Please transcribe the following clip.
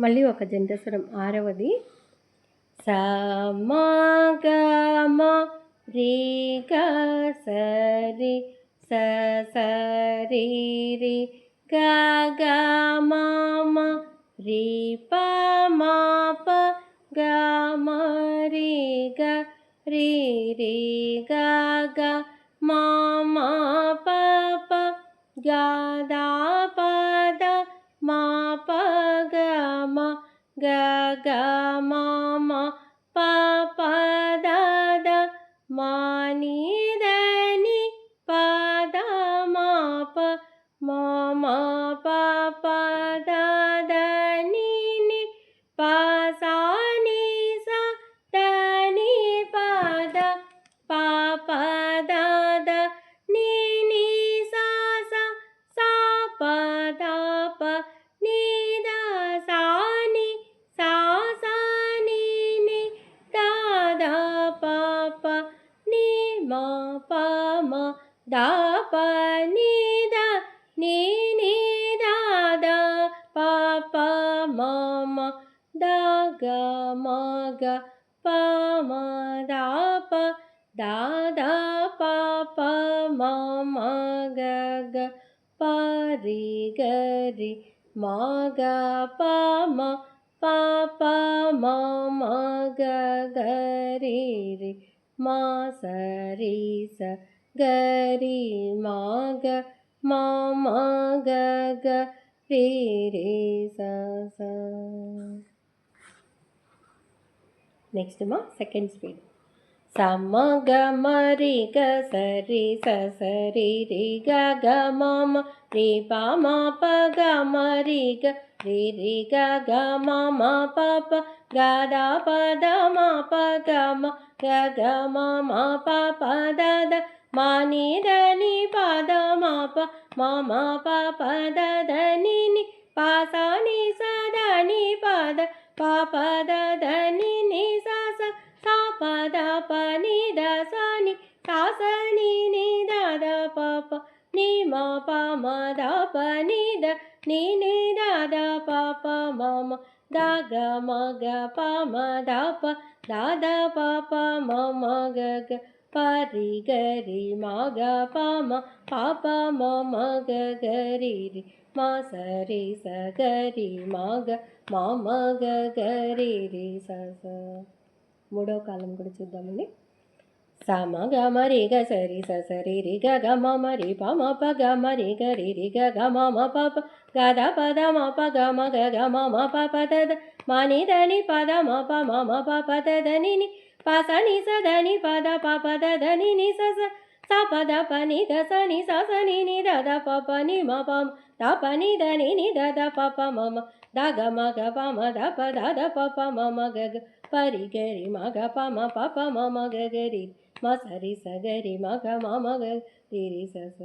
మళ్ళీ ఒక జంట స్వరం ఆరవది. స మ గ మ రి గ స రి స స రి రి గ గ మ మ రి ప మ ప గ మ రి గ రి రి గ గ మ మ ప ప గ ద ప ద మ ప గ మ గ గ మ మ ప ప ద ద మ ని ద ని ప ద మ ప మ మ ప ప ద ద ని ని ప సా ని సా ద ని ప ద ప ప ద ద ని ని సా సా సా ప ద ప ని ద సా ని సా సా ని ని ద ద ప ప ని మ ప మ ద ప ని ద ని ని ద ద ప ప మ మ ద గ మ గ ప మ ద ప ద ద ప ప మ మ గ గ ప రి గ రి మ గ ప మ ప ప మ మ గ గ రి రి మ స రి స గ రి మ గ మ మ గ గ రి రి స స. నెక్స్ట్ మా సెకండ్ స్పీడ్. స మ గ మ రి గ స రి స స రి రి గ గ మ మ రి ప మ ప గ మ రి గ రి రి గ గ మ మ ప ప గ ద ప ద మ ప గ మ గ గ మ మ ప ప ద ద మ ని ద ని ప ద మ ప మ మ ప ప ద ద ని ని ప సా ని సా ద ని ప ద ప ప ద ద ని ని సా సా సా ప ద ప ని ద సా ని సా సా ని ని ద ద ప ప ని మ ప మ ద ప ని ద ని ని ద ద ప ప మ మ ద గ మ గ ప మ ద ప ద ద ప ప మ మ గ గ ప రి గ రి మ గ ప మ ప ప మ మ గ గ రి రి మ స రి స గ రి మ గ మ మ గ గ రి రి స స. మూడో కాలం కూడా చూద్దామండి. స మ గ మ రి గ స రి స స రి రి గ గ మ మ రి ప మ ప గ మ రి గ రి రి గ గ మ మ ప ప గ ద ప ద మ ప గ మ గ గ మ మ ప ప ద ద మ ని ద ని ప ద మ ప మ మ ప ప ద ద ని ని ప స ని స ద ని ప ద ప ప ద ద ని ని స స స ప ద ప ని ద స ని స స ని ని ద ద ప ప ని మ ప మ ద ప ని ద ని ని ద ద ప ప మ మ ద గ మ గ ప మ ద ప ద ద ప ప మ మ గ గ ప రి గ రి మ గ ప మ ప ప మ మ గ గ రి మ స రి స గ రి మ గ మ మ గ రి రి స స.